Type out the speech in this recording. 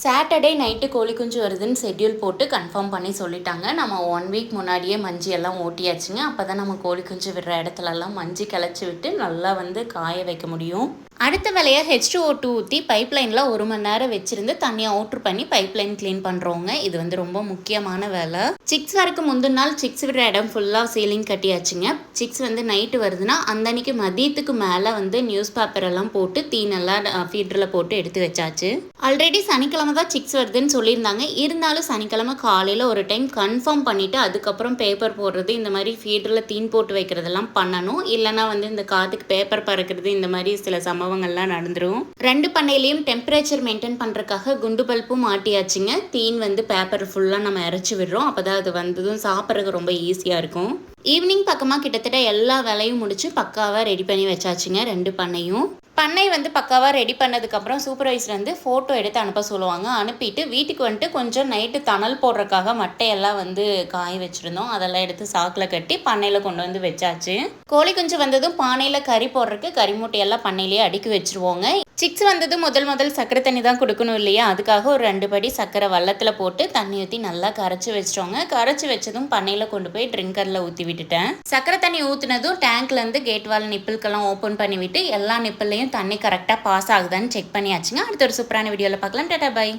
Saturday night கோழி குஞ்சு வருதுன்னு ஷெட்யூல் போட்டு கன்ஃபார்ம் பண்ணி சொல்லிட்டாங்க. நம்ம 1 வீக் முன்னாடியே மஞ்சி எல்லாம் ஓட்டியாச்சுங்க. அப்போ தான் நம்ம கோழி குஞ்சு விடுற இடத்துலலாம் மஞ்சி கிளச்சி விட்டு நல்லா காய வைக்க முடியும். அடுத்த வேலையாக H2O2 ஊற்றி பைப்லைனில் 1 மணி நேரம் வச்சுருந்து தண்ணியை அவுட்ரு பண்ணி பைப்லைன் க்ளீன் பண்ணுறோங்க. இது ரொம்ப முக்கியமான வேலை. சிக்ஸ் வரக்கு முந்தின நாள் சிக்ஸ் விடுற இடம் ஃபுல்லாக சீலிங் கட்டியாச்சுங்க. சிக்ஸ் நைட்டு வருதுன்னா அந்த அன்னைக்கு மதியத்துக்கு மேலே நியூஸ் பேப்பர் எல்லாம் போட்டு தீனெல்லாம் ஃபீடரில் போட்டு எடுத்து வச்சாச்சு. ஆல்ரெடி சனிக்கிழமை தான் சிக்ஸ் வருதுன்னு சொல்லியிருந்தாங்க. இருந்தாலும் சனிக்கிழமை காலையில் ஒரு டைம் கன்ஃபார்ம் பண்ணிவிட்டு அதுக்கப்புறம் பேப்பர் போடுறது, இந்த மாதிரி ஃபீடரில் தீன் போட்டு வைக்கிறதெல்லாம் பண்ணணும். இல்லைனா இந்த காற்றுக்கு பேப்பர் பறக்கிறது, இந்த மாதிரி சில சம்பவங்கள்லாம் நடந்துடும். 2 பண்ணையிலையும் டெம்பரேச்சர் மெயின்டைன் பண்ணுறதுக்காக குண்டு பல்பும் மாட்டியாச்சுங்க. தீன் பேப்பர் ஃபுல்லாக நம்ம இறச்சி விடுறோம். அப்போ தான் அது வந்ததும் சாப்பிட்றதுக்கு ரொம்ப ஈஸியாக இருக்கும். ஈவினிங் பக்கமாக கிட்டத்தட்ட எல்லா வேலையும் முடிச்சு பக்காவாக ரெடி பண்ணி வச்சாச்சுங்க 2 பண்ணையும். பண்ணை பக்காவாக ரெடி பண்ணதுக்கப்புறம் சூப்பர்வைசர் ஃபோட்டோ எடுத்து அனுப்ப சொல்லுவாங்க. அனுப்பிட்டு வீட்டுக்கு கொஞ்சம் நைட்டு தணல் போடுறதுக்காக மட்டையெல்லாம் காய வச்சுருந்தோம். அதெல்லாம் எடுத்து சாக்கில் கட்டி பண்ணையில் கொண்டு வச்சாச்சு. கோழி குஞ்சு வந்ததும் பானையில் கறி போடுறதுக்கு கறி மூட்டையெல்லாம் பண்ணையிலேயே அடுக்கி வச்சுருவோங்க. சிக்ஸ் முதல் சர்க்கரை தண்ணி தான் கொடுக்கணும் இல்லையா, அதுக்காக ஒரு 2 படி சர்க்கரை வள்ளத்தில் போட்டு தண்ணி ஊற்றி நல்லா கரைச்சி வச்சிட்டோங்க. கரைச்சி வச்சதும் பண்ணையில் கொண்டு போய் ட்ரிங்கரில் ஊற்றி விட்டுட்டேன். சர்க்கரை தண்ணி ஊற்றினதும் டேங்க்லேருந்து கேட் வால் நிப்பிள்கெல்லாம் ஓப்பன் பண்ணி விட்டு எல்லா நிப்பிள்ளையும் தண்ணி கரெக்டாக பாஸ் ஆகுதான்னு செக் பண்ணியாச்சுங்க. அடுத்த ஒரு சூப்பரான வீடியோவில் பார்க்கலாம். Tata bye.